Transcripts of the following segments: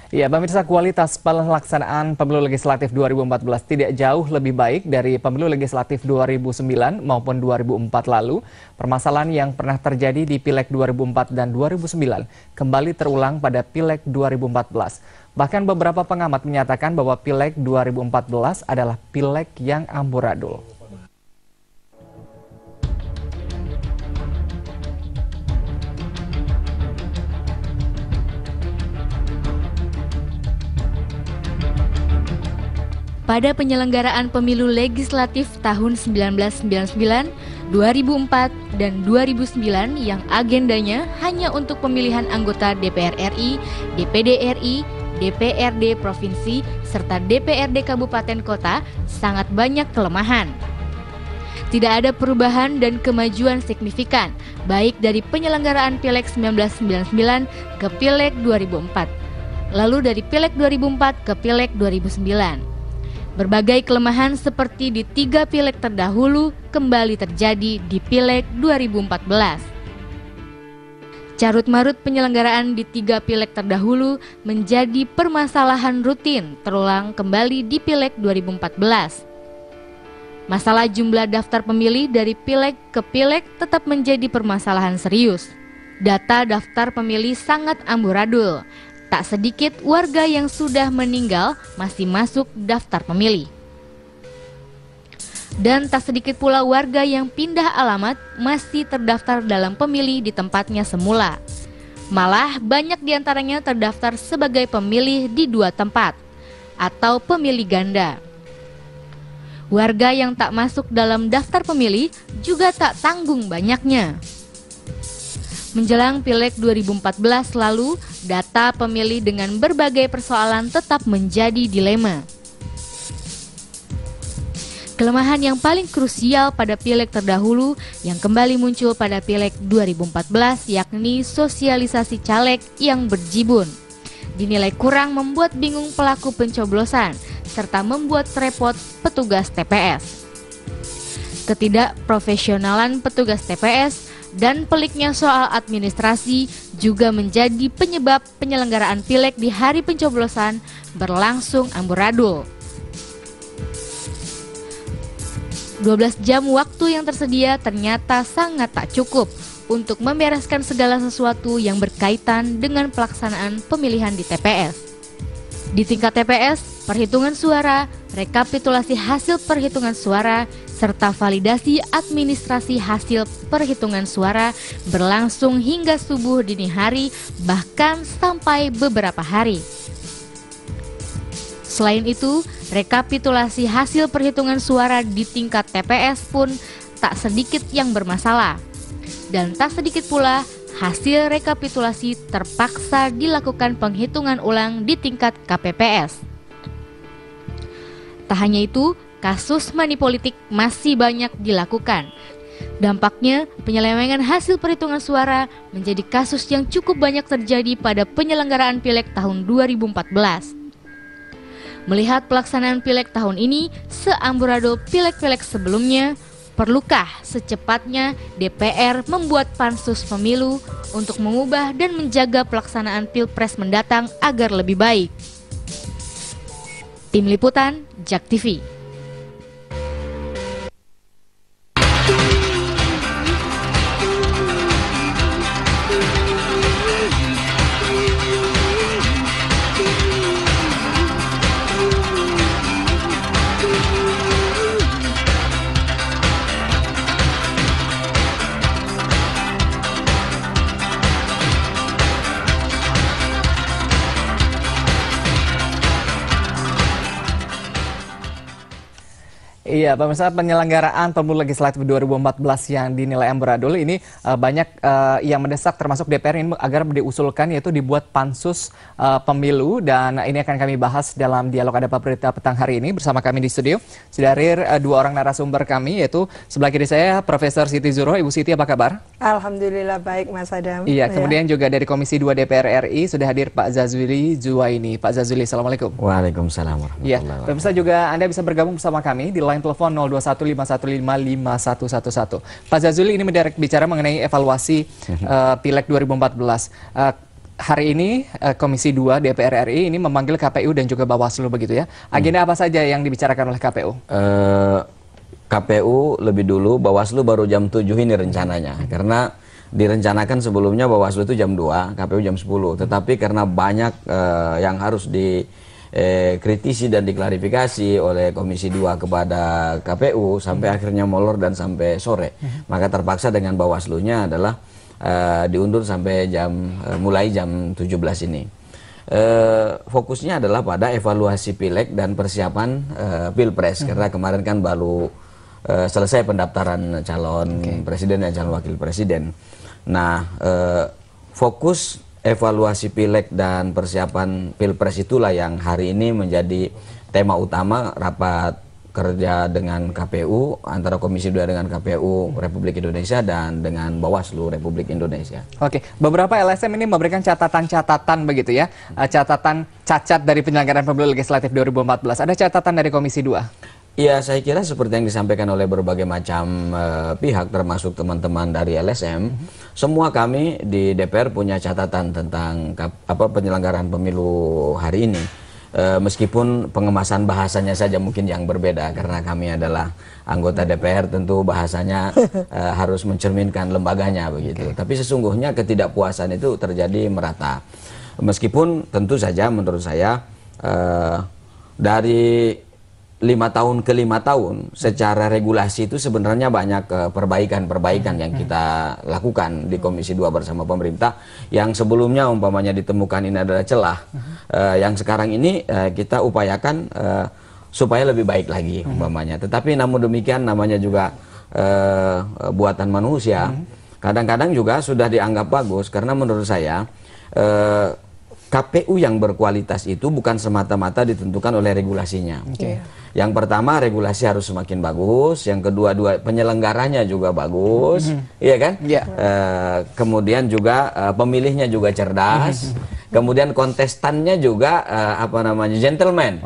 Ya, pemirsa, kualitas pelaksanaan pemilu legislatif 2014 tidak jauh lebih baik dari pemilu legislatif 2009 maupun 2004 lalu. Permasalahan yang pernah terjadi di Pileg 2004 dan 2009 kembali terulang pada Pileg 2014. Bahkan beberapa pengamat menyatakan bahwa Pileg 2014 adalah Pileg yang amburadul. Pada penyelenggaraan pemilu legislatif tahun 1999, 2004, dan 2009 yang agendanya hanya untuk pemilihan anggota DPR RI, DPD RI, DPRD Provinsi, serta DPRD Kabupaten Kota sangat banyak kelemahan. Tidak ada perubahan dan kemajuan signifikan, baik dari penyelenggaraan Pileg 1999 ke Pileg 2004, lalu dari Pileg 2004 ke Pileg 2009. Berbagai kelemahan seperti di 3 pileg terdahulu kembali terjadi di Pileg 2014. Carut-marut penyelenggaraan di 3 pileg terdahulu menjadi permasalahan rutin terulang kembali di Pileg 2014. Masalah jumlah daftar pemilih dari pileg ke pileg tetap menjadi permasalahan serius. Data daftar pemilih sangat amburadul. Tak sedikit warga yang sudah meninggal masih masuk daftar pemilih. Dan tak sedikit pula warga yang pindah alamat masih terdaftar dalam pemilih di tempatnya semula. Malah banyak diantaranya terdaftar sebagai pemilih di 2 tempat atau pemilih ganda. Warga yang tak masuk dalam daftar pemilih juga tak tanggung banyaknya. Menjelang Pileg 2014 lalu, data pemilih dengan berbagai persoalan tetap menjadi dilema. Kelemahan yang paling krusial pada Pileg terdahulu yang kembali muncul pada Pileg 2014 yakni sosialisasi caleg yang berjibun. Dinilai kurang membuat bingung pelaku pencoblosan serta membuat repot petugas TPS. Ketidakprofesionalan petugas TPS dan peliknya soal administrasi juga menjadi penyebab penyelenggaraan Pileg di hari pencoblosan berlangsung amburadul. 12 jam waktu yang tersedia ternyata sangat tak cukup untuk membereskan segala sesuatu yang berkaitan dengan pelaksanaan pemilihan di TPS. Di tingkat TPS, perhitungan suara, rekapitulasi hasil perhitungan suara, serta validasi administrasi hasil perhitungan suara berlangsung hingga subuh dini hari, bahkan sampai beberapa hari. Selain itu, rekapitulasi hasil perhitungan suara di tingkat TPS pun tak sedikit yang bermasalah. Dan tak sedikit pula hasil rekapitulasi terpaksa dilakukan penghitungan ulang di tingkat KPPS. Tak hanya itu, kasus manipolitik masih banyak dilakukan. Dampaknya, penyelewengan hasil perhitungan suara menjadi kasus yang cukup banyak terjadi pada penyelenggaraan Pileg tahun 2014. Melihat pelaksanaan Pileg tahun ini seamburadul Pileg-Pileg sebelumnya, perlukah secepatnya DPR membuat pansus pemilu untuk mengubah dan menjaga pelaksanaan Pilpres mendatang agar lebih baik? Tim Liputan, JAK TV. Iya, pemirsa, penyelenggaraan pemilu legislatif 2014 yang dinilai amburadul ini banyak yang mendesak termasuk DPR ini agar diusulkan yaitu dibuat pansus pemilu, dan ini akan kami bahas dalam dialog Ada Apa Berita petang hari ini bersama kami di studio. Sudah hadir 2 orang narasumber kami, yaitu sebelah kiri saya Profesor Siti Zuhro. Ibu Siti, apa kabar? Alhamdulillah baik, Mas Adam. Iya, kemudian juga dari Komisi 2 DPR RI sudah hadir Pak Zazuli Zuwaini. Pak Zazuli, Assalamualaikum. Waalaikumsalam warahmatullahi wabarakatuh. Iya, pemirsa juga Anda bisa bergabung bersama kami di line telepon 0215155111. Pak Zazuli, ini mendirect bicara mengenai evaluasi Pileg 2014. hari ini Komisi 2 DPR RI ini memanggil KPU dan juga Bawaslu begitu ya. Agenda apa saja yang dibicarakan oleh KPU? KPU lebih dulu, Bawaslu baru jam 7 ini rencananya. Karena direncanakan sebelumnya Bawaslu itu jam 2, KPU jam 10. Tetapi karena banyak yang harus dikritisi dan diklarifikasi oleh Komisi 2 kepada KPU sampai akhirnya molor dan sampai sore. Maka terpaksa dengan Bawaslunya adalah diundur sampai mulai jam 17 ini. Fokusnya adalah pada evaluasi pileg dan persiapan pilpres, karena kemarin kan baru selesai pendaftaran calon presiden dan calon wakil presiden. Nah, fokus evaluasi pileg dan persiapan pilpres itulah yang hari ini menjadi tema utama rapat kerja dengan KPU, antara Komisi 2 dengan KPU Republik Indonesia dan dengan Bawaslu Republik Indonesia. Oke, beberapa LSM ini memberikan catatan-catatan begitu ya, catatan cacat dari penyelenggaraan pemilu legislatif 2014. Ada catatan dari Komisi 2? Ya, saya kira seperti yang disampaikan oleh berbagai macam pihak, termasuk teman-teman dari LSM, semua kami di DPR punya catatan tentang penyelenggaraan pemilu hari ini. Meskipun pengemasan bahasanya saja mungkin yang berbeda, karena kami adalah anggota DPR, tentu bahasanya harus mencerminkan lembaganya begitu. Tapi sesungguhnya ketidakpuasan itu terjadi merata. Meskipun tentu saja menurut saya dari 5 tahun ke 5 tahun secara regulasi itu sebenarnya banyak perbaikan-perbaikan yang kita lakukan di Komisi 2 bersama pemerintah, yang sebelumnya umpamanya ditemukan ini adalah celah, yang sekarang ini kita upayakan supaya lebih baik lagi umpamanya. Tetapi namun demikian, namanya juga buatan manusia, kadang-kadang juga sudah dianggap bagus, karena menurut saya KPU yang berkualitas itu bukan semata-mata ditentukan oleh regulasinya. Yang pertama, regulasi harus semakin bagus. Yang kedua, penyelenggaranya juga bagus, iya kan? Kemudian juga pemilihnya juga cerdas. Kemudian kontestannya juga gentleman.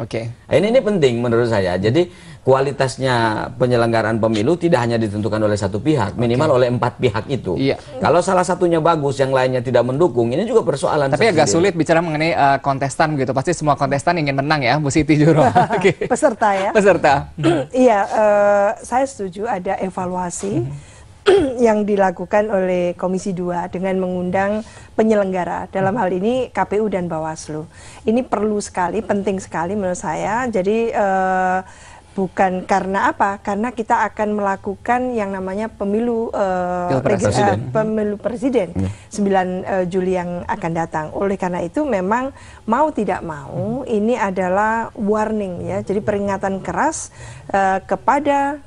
Ini penting menurut saya. Jadi kualitasnya penyelenggaraan pemilu tidak hanya ditentukan oleh satu pihak, minimal oleh 4 pihak itu. Kalau salah satunya bagus, yang lainnya tidak mendukung, ini juga persoalan. Tapi agak sulit bicara mengenai kontestan gitu. Pasti semua kontestan ingin menang ya, Bu Siti Juro. Peserta ya. Peserta. Iya, saya setuju ada evaluasi yang dilakukan oleh Komisi 2 dengan mengundang penyelenggara, dalam hal ini KPU dan Bawaslu. Ini perlu sekali, penting sekali menurut saya. Jadi bukan karena apa? Karena kita akan melakukan yang namanya pemilu pemilu presiden 9 Juli yang akan datang. Oleh karena itu memang mau tidak mau ini adalah warning ya. Jadi peringatan keras kepada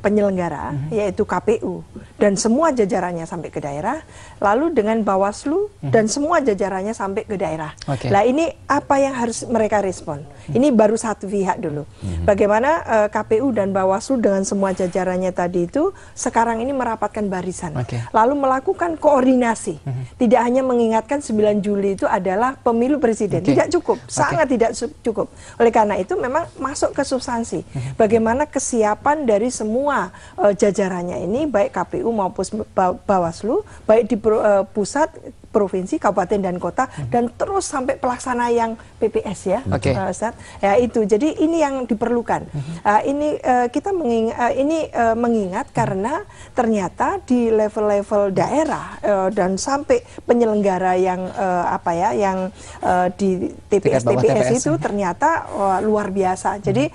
penyelenggara, yaitu KPU dan semua jajarannya sampai ke daerah, lalu dengan Bawaslu dan semua jajarannya sampai ke daerah. Nah, ini apa yang harus mereka respon? Ini baru satu pihak dulu. Bagaimana KPU dan Bawaslu dengan semua jajarannya tadi itu sekarang ini merapatkan barisan, lalu melakukan koordinasi. Tidak hanya mengingatkan 9 Juli itu adalah pemilu presiden, tidak cukup, sangat tidak cukup. Oleh karena itu memang masuk ke substansi. Bagaimana kesiapan dari semua jajarannya ini, baik KPU maupun Bawaslu, baik di pusat, provinsi, kabupaten dan kota, dan terus sampai pelaksana yang PPS ya, Ustaz. Ya itu. Jadi ini yang diperlukan. Ini kita mengingat karena ternyata di level-level daerah dan sampai penyelenggara yang yang di TPS itu ternyata luar biasa. Jadi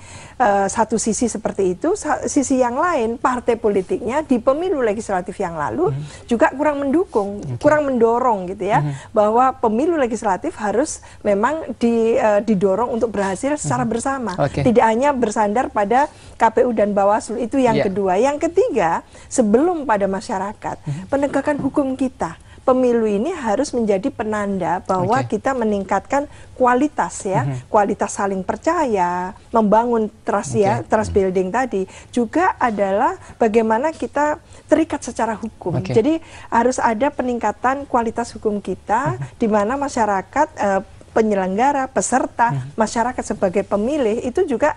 satu sisi seperti itu, sisi yang lain partai politiknya di pemilu legislatif yang lalu juga kurang mendukung, kurang mendorong gitu ya, bahwa pemilu legislatif harus memang didorong untuk berhasil secara bersama, tidak hanya bersandar pada KPU dan Bawaslu. Itu yang kedua. Yang ketiga, sebelum pada masyarakat, penegakan hukum kita, pemilu ini harus menjadi penanda bahwa kita meningkatkan kualitas ya, kualitas saling percaya, membangun trust ya, trust building tadi, juga adalah bagaimana kita terikat secara hukum. Jadi harus ada peningkatan kualitas hukum kita, di mana masyarakat penyelenggara, peserta, masyarakat sebagai pemilih itu juga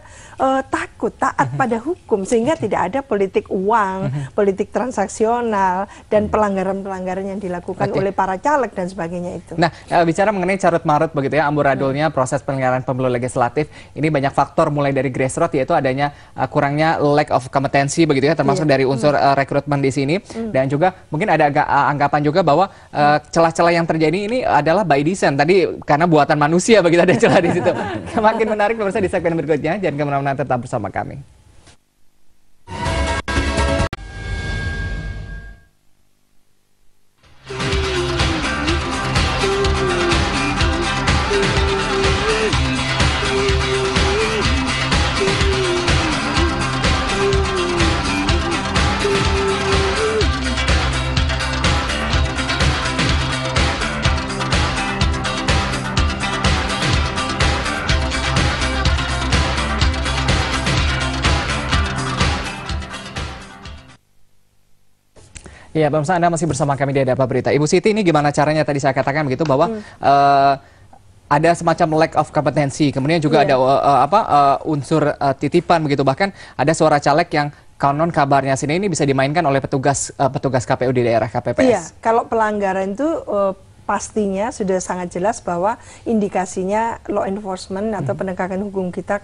takut, taat pada hukum, sehingga tidak ada politik uang, politik transaksional, dan pelanggaran-pelanggaran yang dilakukan oleh para caleg dan sebagainya itu. Nah, bicara mengenai carut-marut begitu ya, amburadulnya proses penyelenggaraan pemilu legislatif, ini banyak faktor mulai dari grassroots, yaitu adanya kurangnya lack of kompetensi begitu ya, termasuk dari unsur rekrutmen di sini, dan juga mungkin ada anggapan juga bahwa celah-celah yang terjadi ini adalah by design tadi karena buatan manusia begitu, ada celah di situ. Makin menarik pemirsa di segmen berikutnya, jangan kemana-mana, tetap bersama kami. Ya, pemirsa, Anda masih bersama kami di Hadap Berita. Ibu Siti, ini gimana caranya tadi saya katakan begitu bahwa ada semacam lack of kompetensi, kemudian juga ada unsur titipan begitu, bahkan ada suara caleg yang konon kabarnya sini ini bisa dimainkan oleh petugas KPU di daerah KPPS. Iya, kalau pelanggaran itu pastinya sudah sangat jelas bahwa indikasinya law enforcement atau penegakan hukum kita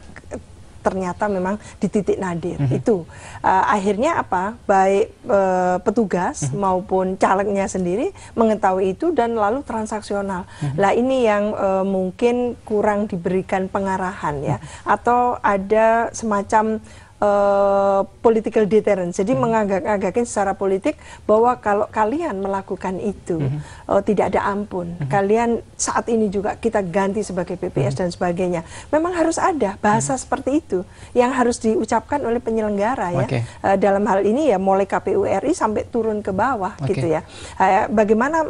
ternyata memang di titik nadir. Itu akhirnya apa, baik petugas maupun calegnya sendiri mengetahui itu dan lalu transaksional. Lah ini yang mungkin kurang diberikan pengarahan ya, atau ada semacam political deterrence, jadi mengagak-agakin secara politik bahwa kalau kalian melakukan itu tidak ada ampun, kalian saat ini juga kita ganti sebagai PPS dan sebagainya. Memang harus ada bahasa seperti itu yang harus diucapkan oleh penyelenggara ya. Dalam hal ini ya mulai KPU RI sampai turun ke bawah gitu ya. Bagaimana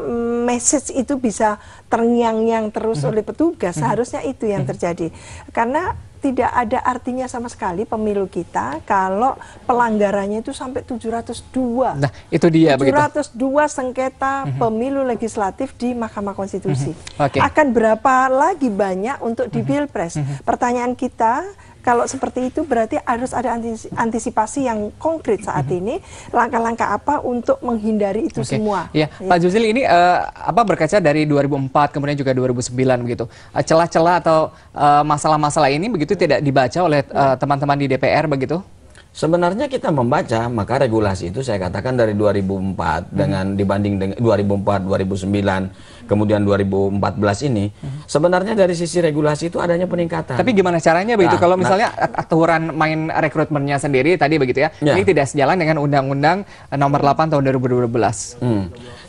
message itu bisa terngiang-ngiang terus oleh petugas, seharusnya itu yang terjadi. Karena tidak ada artinya sama sekali pemilu kita kalau pelanggarannya itu sampai 702. Nah, itu dia 702 sengketa pemilu legislatif di Mahkamah Konstitusi. Akan berapa lagi banyak untuk di Pilpres? Pertanyaan kita, kalau seperti itu berarti harus ada antisipasi yang konkret saat ini, langkah-langkah apa untuk menghindari itu semua. Ya, Pak Juzil, ini berkaca dari 2004 kemudian juga 2009 begitu. Celah-celah atau masalah-masalah ini begitu tidak dibaca oleh teman-teman di DPR begitu? Sebenarnya kita membaca, maka regulasi itu saya katakan dari 2004 dengan dibanding dengan 2004, 2009, kemudian 2014 ini, sebenarnya dari sisi regulasi itu adanya peningkatan. Tapi gimana caranya begitu? Kalau misalnya aturan main rekrutmennya sendiri tadi begitu ya, ini tidak sejalan dengan Undang-Undang Nomor 8 Tahun 2012.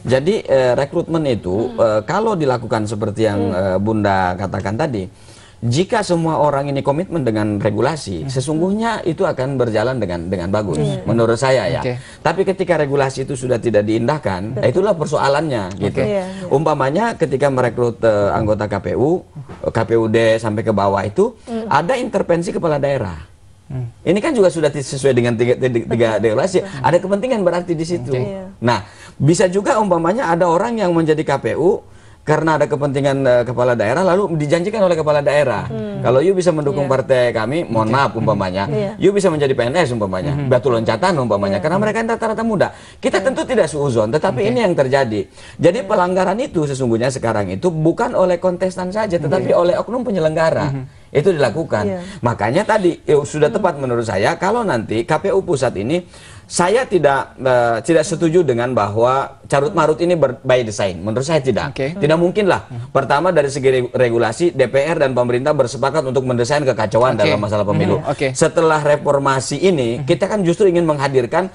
Jadi rekrutmen itu kalau dilakukan seperti yang Bunda katakan tadi, jika semua orang ini komitmen dengan regulasi, sesungguhnya itu akan berjalan dengan bagus, menurut saya ya. Tapi ketika regulasi itu sudah tidak diindahkan, itulah persoalannya gitu. Umpamanya ketika merekrut anggota KPU, KPUD sampai ke bawah itu, ada intervensi kepala daerah. Ini kan juga sudah sesuai dengan tiga regulasi, ada kepentingan berarti di situ. Nah, bisa juga umpamanya ada orang yang menjadi KPU karena ada kepentingan kepala daerah, lalu dijanjikan oleh kepala daerah. Kalau you bisa mendukung partai kami, mohon maaf umpamanya, you bisa menjadi PNS umpamanya, batu loncatan umpamanya, karena mereka rata-rata muda. Kita tentu tidak suuzon, tetapi ini yang terjadi. Jadi pelanggaran itu sesungguhnya sekarang itu bukan oleh kontestan saja, tetapi oleh oknum penyelenggara. Itu dilakukan. Makanya tadi sudah tepat menurut saya kalau nanti KPU pusat ini, saya tidak setuju dengan bahwa carut marut ini by design. Menurut saya tidak. Tidak mungkin lah. Pertama dari segi regulasi, DPR dan pemerintah bersepakat untuk mendesain kekacauan dalam masalah pemilu. Setelah reformasi ini, kita kan justru ingin menghadirkan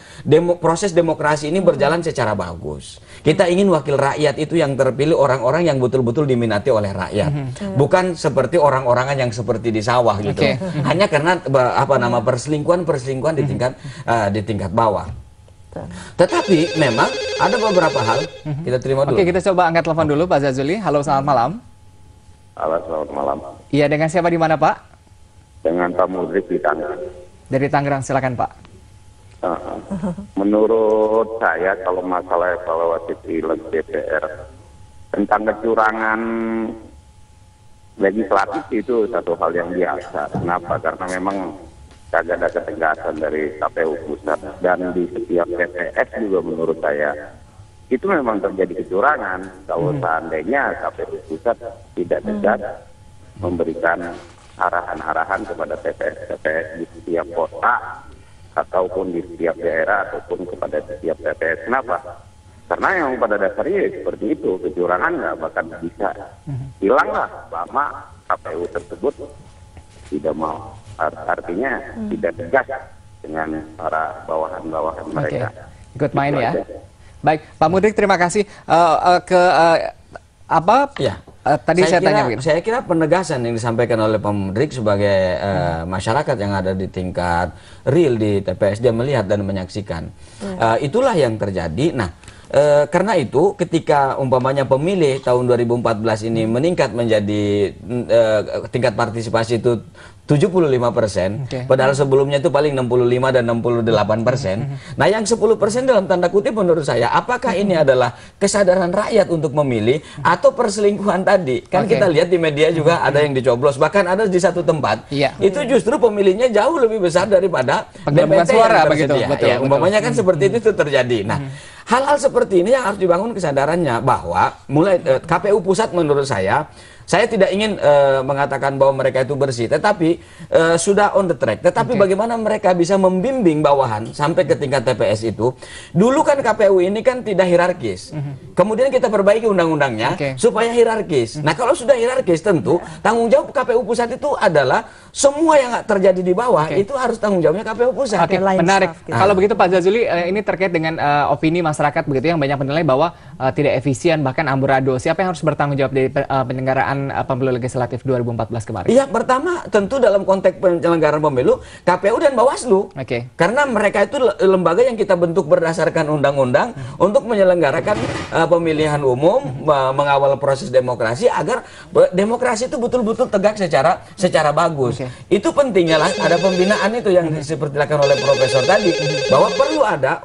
proses demokrasi ini berjalan secara bagus. Kita ingin wakil rakyat itu yang terpilih orang-orang yang betul-betul diminati oleh rakyat. Bukan seperti orang-orangan yang seperti di sawah gitu. Hanya karena perselingkuhan di tingkat bawah. Tetapi memang ada beberapa hal, kita terima dulu. Oke, kita coba angkat telepon dulu Pak Zazuli. Halo, selamat malam. Halo, selamat malam. Iya, dengan siapa di mana Pak? Dengan Pak Mudrik di Tangerang. Dari Tangerang, silakan Pak. Menurut saya kalau masalah evaluasi pileg DPR tentang kecurangan legislatif itu satu hal yang biasa. Kenapa? Karena memang kagak ada ketegasan dari KPU pusat, dan di setiap TPS juga menurut saya itu memang terjadi kecurangan. Kalau seandainya KPU pusat tidak tegas memberikan arahan-arahan kepada TPS-TPS di setiap kota ataupun di setiap daerah ataupun kepada setiap TPS. Kenapa? Karena yang pada dasarnya seperti itu, kecurangan nggak bakal bisa hilanglah selama KPU tersebut tidak mau, artinya tidak tegas dengan para bawahan-bawahan mereka. Ikut main itu ya. aja. Baik, Pak Mudrik, terima kasih. Tadi saya tanya begini. Saya kira penegasan yang disampaikan oleh Pak Mudrik sebagai masyarakat yang ada di tingkat real di TPS, dia melihat dan menyaksikan. Itulah yang terjadi. Nah, karena itu ketika umpamanya pemilih tahun 2014 ini meningkat menjadi tingkat partisipasi itu 75%, padahal sebelumnya itu paling 65 dan 68%. Nah, yang 10% dalam tanda kutip menurut saya, apakah ini adalah kesadaran rakyat untuk memilih atau perselingkuhan tadi? Kan kita lihat di media juga ada yang dicoblos, bahkan ada di satu tempat itu justru pemilihnya jauh lebih besar daripada penggelembungan suara begitu. Ya, umpamanya kan seperti itu terjadi. Nah, hal-hal seperti ini yang harus dibangun kesadarannya bahwa mulai KPU pusat menurut saya tidak ingin mengatakan bahwa mereka itu bersih, tetapi sudah on the track. Tetapi bagaimana mereka bisa membimbing bawahan sampai ke tingkat TPS itu? Dulu kan KPU ini kan tidak hierarkis. Kemudian kita perbaiki undang-undangnya supaya hierarkis. Nah, kalau sudah hierarkis tentu tanggung jawab KPU pusat itu adalah semua yang terjadi di bawah itu harus tanggung jawabnya KPU pusat. Menarik. Kalau begitu Pak Zazuli, ini terkait dengan opini masyarakat begitu yang banyak menilai bahwa tidak efisien bahkan amburadul. Siapa yang harus bertanggung jawab dari penyelenggaraan pemilu legislatif 2014 kemarin? Iya, pertama tentu dalam konteks penyelenggaraan pemilu KPU dan Bawaslu. Karena mereka itu lembaga yang kita bentuk berdasarkan undang-undang untuk menyelenggarakan pemilihan umum, mengawal proses demokrasi agar demokrasi itu betul-betul tegak secara bagus. Itu pentingnya lah ada pembinaan itu yang seperti dilakukan oleh Profesor tadi, bahwa perlu ada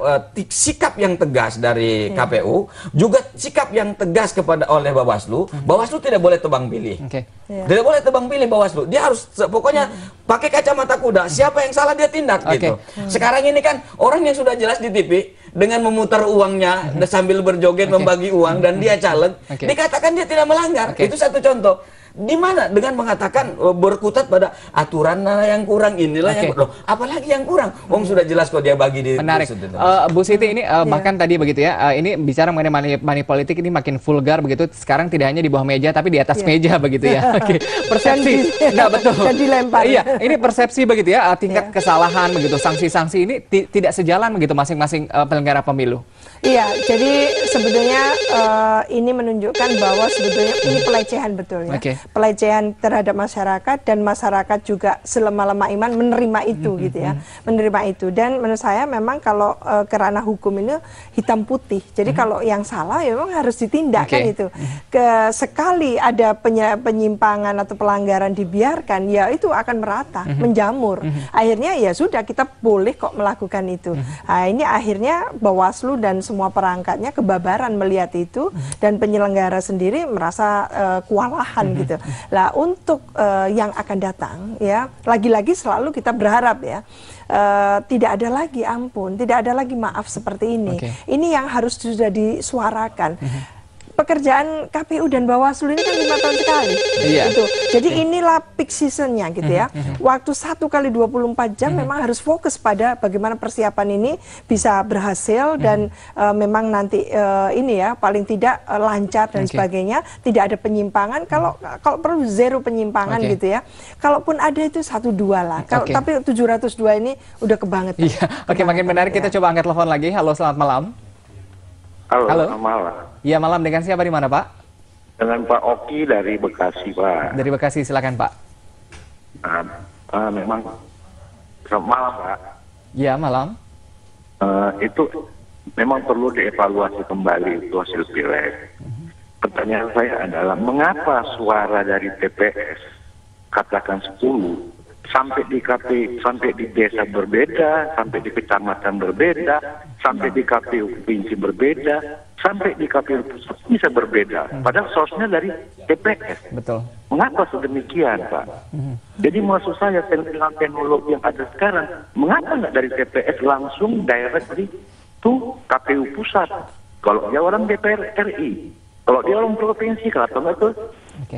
sikap yang tegas dari KPU, juga sikap yang tegas kepada oleh Bawaslu. Bawaslu tidak boleh tebang pilih. Tidak boleh tebang pilih Bawaslu. Dia harus pokoknya pakai kacamata kuda. Siapa yang salah dia tindak gitu. Sekarang ini kan orang yang sudah jelas di TV dengan memutar uangnya sambil berjoget membagi uang dan dia caleg, dikatakan dia tidak melanggar. Itu satu contoh. Di mana dengan mengatakan berkutat pada aturan yang kurang inilah yang loh, apalagi yang kurang, sudah jelas kok dia bagi di. Menarik. Bu Siti, ini bahkan tadi begitu ya, ini bicara mengenai money politik ini makin vulgar begitu. Sekarang tidak hanya di bawah meja tapi di atas meja begitu ya. Persepsi nggak betul. Dan dilempar. Iya, ini persepsi begitu ya, tingkat kesalahan begitu, sanksi-sanksi ini tidak sejalan begitu masing-masing penyelenggara pemilu. Iya, jadi sebetulnya ini menunjukkan bahwa sebetulnya ini pelecehan betul ya. Pelecehan terhadap masyarakat, dan masyarakat juga selemah-lemah iman menerima itu gitu ya. Menerima itu, dan menurut saya memang kalau kerana hukum ini hitam putih. Jadi kalau yang salah ya memang harus ditindak kan itu. Sekali ada penyimpangan atau pelanggaran dibiarkan, ya itu akan merata, menjamur. Akhirnya ya sudah, kita boleh kok melakukan itu. Nah, ini akhirnya Bawaslu dan semua perangkatnya kebabaran melihat itu, dan penyelenggara sendiri merasa kewalahan gitu. Lah untuk yang akan datang ya, lagi-lagi selalu kita berharap ya, tidak ada lagi ampun, tidak ada lagi maaf seperti ini. Ini yang harus sudah disuarakan. Pekerjaan KPU dan Bawaslu ini kan 5 tahun sekali. Gitu. Jadi inilah peak seasonnya gitu ya. Waktu 1 kali 24 jam memang harus fokus pada bagaimana persiapan ini bisa berhasil, dan memang nanti ini ya paling tidak lancar dan sebagainya, tidak ada penyimpangan. Kalau perlu zero penyimpangan gitu ya. Kalaupun ada itu 1-2 lah. Tapi 702 ini udah kebanget. Makin menarik. Kita coba angkat telepon lagi. Halo, selamat malam. Halo, selamat malam. Iya, malam. Dengan siapa di mana, Pak? Dengan Pak Oki dari Bekasi, Pak. Dari Bekasi, silakan, Pak. Memang selamat malam, Pak. Iya, malam. Itu memang perlu dievaluasi kembali itu hasil pileg. Pertanyaan saya adalah, mengapa suara dari TPS katakan 10 sampai di KPU, sampai di desa berbeda, sampai di kecamatan berbeda, sampai di KPU provinsi berbeda, sampai di KPU pusat bisa berbeda. Padahal source-nya dari TPS. Betul. Mengapa sedemikian, Pak? Jadi maksud saya teknologi yang ada sekarang, mengapa nggak dari TPS langsung directly to KPU pusat? Kalau dia orang DPR RI, kalau dia orang provinsi, kenapa nggak ke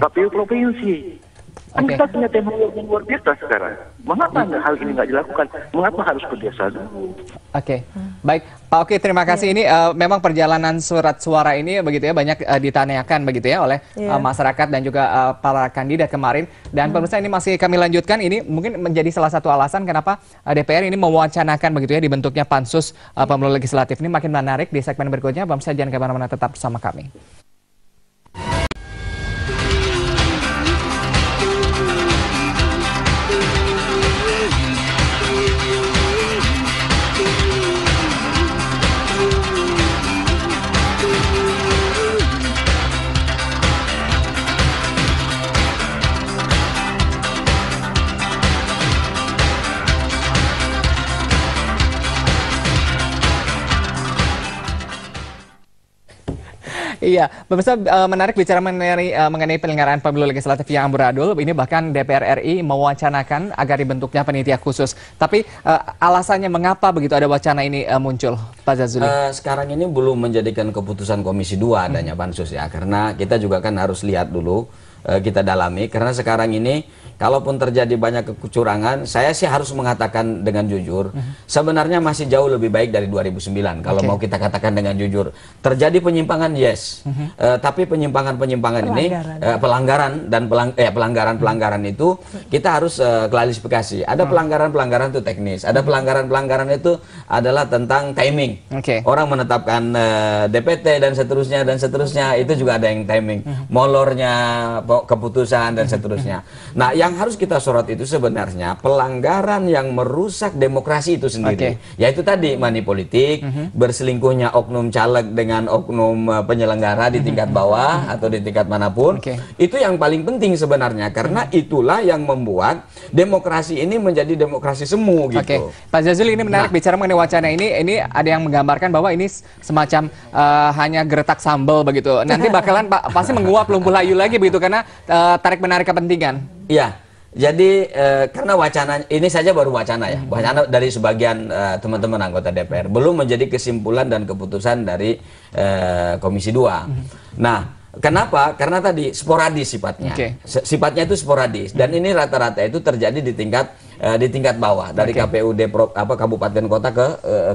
KPU provinsi? Kita punya teknologi yang luar biasa sekarang. Mengapa hal ini nggak dilakukan? Mengapa harus berdasar dulu? Oke, baik Pak Oki, terima kasih. Ini memang perjalanan surat suara ini begitu ya banyak ditanyakan begitu ya oleh masyarakat dan juga para kandidat kemarin. Dan pemirsa, ini masih kami lanjutkan. Ini mungkin menjadi salah satu alasan kenapa DPR ini mewacanakan begitu ya dibentuknya pansus pemilu legislatif. Ini makin menarik di segmen berikutnya. Pemirsa jangan kemana-mana, tetap bersama kami. Iya, pemirsa, menarik bicara mengenai penyelenggaraan pemilu legislatif yang beradul. Ini bahkan DPR RI mewacanakan agar dibentuknya panitia khusus. Tapi alasannya mengapa begitu ada wacana ini muncul, Pak Zazuli? Sekarang ini belum menjadikan keputusan Komisi 2 adanya pansus ya, karena kita juga kan harus lihat dulu, kita dalami. Karena sekarang ini, kalaupun terjadi banyak kecurangan, saya sih harus mengatakan dengan jujur, sebenarnya masih jauh lebih baik dari 2009. Kalau mau kita katakan dengan jujur, terjadi penyimpangan, yes, tapi penyimpangan ini pelanggaran itu kita harus klarifikasi. Ada pelanggaran itu teknis, ada pelanggaran itu adalah tentang timing. Orang menetapkan DPT dan seterusnya itu juga ada yang timing, molornya keputusan dan seterusnya. Nah, yang harus kita sorot itu sebenarnya pelanggaran yang merusak demokrasi itu sendiri. Yaitu tadi money politik, berselingkuhnya oknum caleg dengan oknum penyelenggara di tingkat bawah atau di tingkat manapun. Itu yang paling penting sebenarnya, karena itulah yang membuat demokrasi ini menjadi demokrasi semu gitu. Pak Zazuli, ini menarik bicara mengenai wacana ini ada yang menggambarkan bahwa ini semacam hanya geretak sambal begitu. Nanti bakalan pasti menguap lumpur layu lagi begitu karena tarik-menarik kepentingan. Iya, jadi karena wacana ini saja baru wacana ya, wacana dari sebagian teman-teman anggota DPR, belum menjadi kesimpulan dan keputusan dari Komisi 2. Nah, kenapa? Karena tadi sporadis sifatnya, sifatnya itu sporadis, dan ini rata-rata itu terjadi di tingkat bawah, dari KPUD kabupaten kota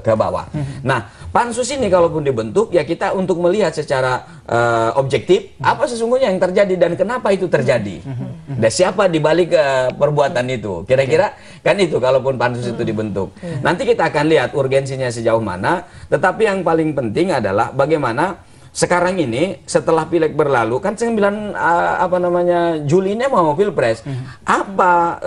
ke bawah. Nah, pansus ini kalaupun dibentuk ya kita untuk melihat secara objektif apa sesungguhnya yang terjadi dan kenapa itu terjadi. Dan siapa di balik perbuatan itu. Kira-kira kan itu kalaupun pansus itu dibentuk. Nanti kita akan lihat urgensinya sejauh mana, tetapi yang paling penting adalah bagaimana sekarang ini setelah pileg berlalu kan 9 Juli ini mau pilpres. Apa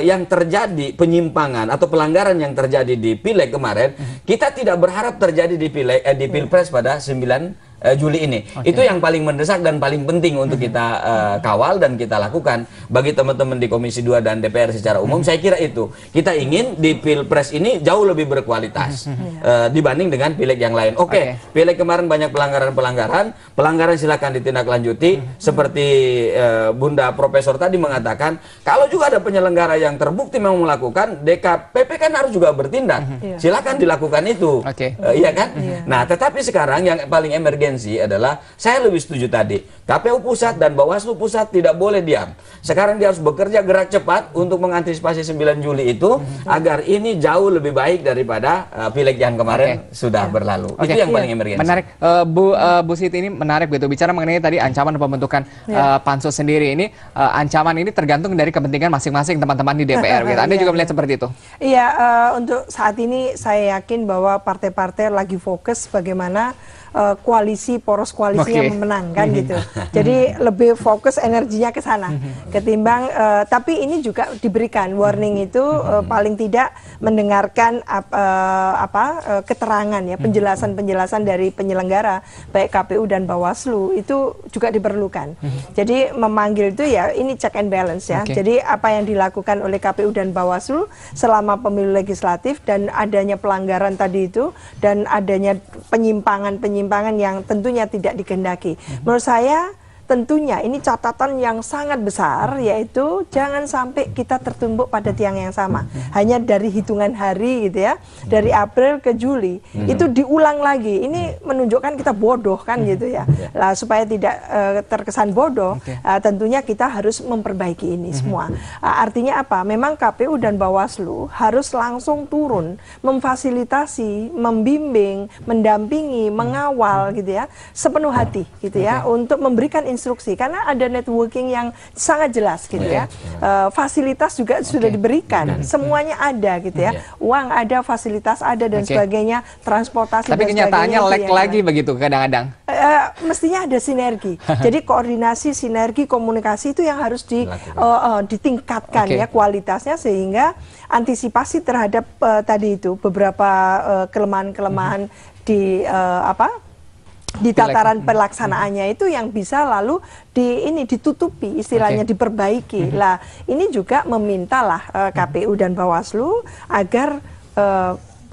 yang terjadi penyimpangan atau pelanggaran yang terjadi di pileg kemarin, kita tidak berharap terjadi di pilpres pada 9 Juli ini. Itu yang paling mendesak dan paling penting untuk kita kawal dan kita lakukan. Bagi teman-teman di Komisi 2 dan DPR secara umum, saya kira itu. Kita ingin di pilpres ini jauh lebih berkualitas dibanding dengan pileg yang lain. Pileg kemarin banyak pelanggaran silakan ditindaklanjuti. Seperti Bunda Profesor tadi mengatakan, kalau juga ada penyelenggara yang terbukti memang melakukan, DKPP kan harus juga bertindak. Silakan dilakukan itu. Iya kan? Nah, tetapi sekarang yang paling emergensi adalah, saya lebih setuju tadi, KPU pusat dan Bawaslu pusat tidak boleh diam. Sekarang dia harus bekerja gerak cepat untuk mengantisipasi 9 Juli itu agar ini jauh lebih baik daripada pileg yang kemarin sudah berlalu. Itu yang paling emergensi. Menarik, Bu Siti, ini menarik begitu bicara mengenai tadi ancaman pembentukan pansus sendiri ini. Ancaman ini tergantung dari kepentingan masing-masing teman-teman di DPR. Anda juga melihat seperti itu? Iya, untuk saat ini saya yakin bahwa partai-partai lagi fokus bagaimana poros koalisinya memenangkan gitu. Jadi lebih fokus energinya ke sana ketimbang tapi ini juga diberikan warning itu paling tidak mendengarkan keterangan ya, penjelasan dari penyelenggara baik KPU dan Bawaslu itu juga diperlukan. Jadi memanggil itu ya ini check and balance ya. Jadi apa yang dilakukan oleh KPU dan Bawaslu selama pemilu legislatif dan adanya pelanggaran tadi itu dan adanya penyimpangan penyimpangan yang tentunya tidak dikehendaki. Menurut saya tentunya ini catatan yang sangat besar, yaitu jangan sampai kita tertumbuk pada tiang yang sama. Hanya dari hitungan hari gitu ya, dari April ke Juli, itu diulang lagi. Ini menunjukkan kita bodoh kan gitu ya. Lah supaya tidak terkesan bodoh, tentunya kita harus memperbaiki ini semua. Artinya apa? Memang KPU dan Bawaslu harus langsung turun, memfasilitasi, membimbing, mendampingi, mengawal gitu ya, sepenuh hati gitu ya, untuk memberikan instruksi, karena ada networking yang sangat jelas gitu ya. Fasilitas juga sudah diberikan, semuanya ada gitu ya. Uang ada, fasilitas ada dan sebagainya, transportasi. Tapi dan kenyataannya sebagainya lag lagi begitu kadang-kadang. Mestinya ada sinergi. Jadi koordinasi, sinergi, komunikasi itu yang harus ditingkatkan ya kualitasnya, sehingga antisipasi terhadap tadi itu beberapa kelemahan-kelemahan di tataran pelaksanaannya itu yang bisa lalu ditutupi, istilahnya diperbaiki. Lah ini juga memintalah KPU dan Bawaslu agar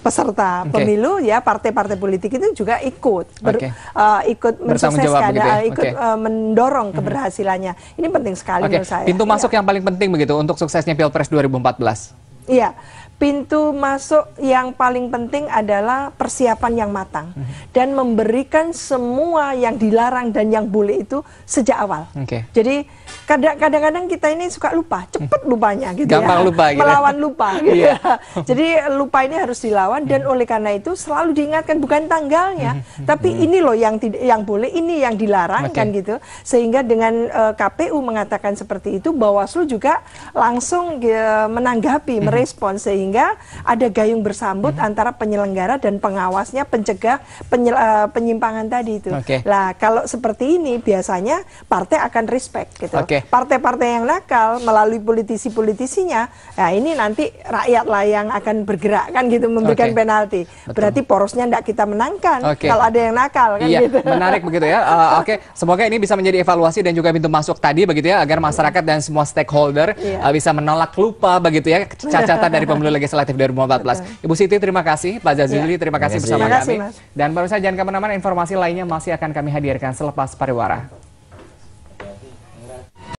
peserta pemilu ya, partai-partai politik itu juga ikut mensukseskan, mendorong keberhasilannya. Ini penting sekali menurut saya. Pintu masuk yang paling penting begitu untuk suksesnya Pilpres 2014. Iya. Pintu masuk yang paling penting adalah persiapan yang matang dan memberikan semua yang dilarang dan yang boleh itu sejak awal. Jadi kadang-kadang kita ini suka lupa, cepat lupanya gitu. Gampang lupa gitu. Melawan lupa gitu. Jadi lupa ini harus dilawan, dan oleh karena itu selalu diingatkan bukan tanggalnya, tapi ini loh yang boleh, ini yang dilarang kan gitu. Sehingga dengan KPU mengatakan seperti itu, Bawaslu juga langsung menanggapi, merespons, sehingga ada gayung bersambut antara penyelenggara dan pengawasnya, pencegah penyimpangan tadi itu. Lah kalau seperti ini biasanya partai akan respect gitu. Partai-partai yang nakal melalui politisi-politisinya, ya ini nanti rakyat lah yang akan bergerak kan gitu, memberikan penalti. Berarti porosnya tidak kita menangkan kalau ada yang nakal kan gitu. Menarik begitu ya. Semoga ini bisa menjadi evaluasi dan juga pintu masuk tadi begitu ya, agar masyarakat dan semua stakeholder bisa menolak lupa begitu ya cacatan dari pemilu legislatif 2014. Ibu Siti terima kasih, Pak Jazuli terima kasih bersama kami. Dan baru saja jangan kemana-mana, informasi lainnya masih akan kami hadirkan selepas pariwara.